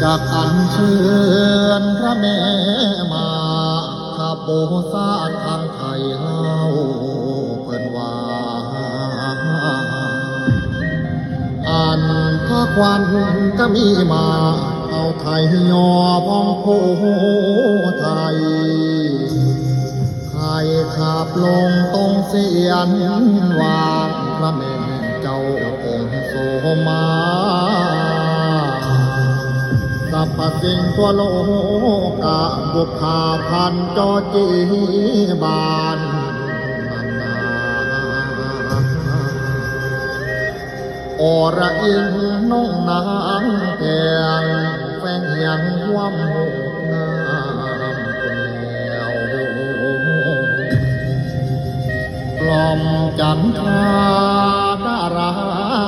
จากอัญเชิญพระแม่มาข้าโบสาทางไทยเฮาเปิ่นว่าอันพระควันก็มีมาเอาไทยยอพองโพไทยไทยขับลงตรงเสียนวางพระแม่เจ้าองค์โสมาสัพพสิ่งทั่วโลกะบุพาพันจอจีบานอระอินน้องนางแกงแฟงยังว่ำหกงามคนเดียวกล่อมจันทรา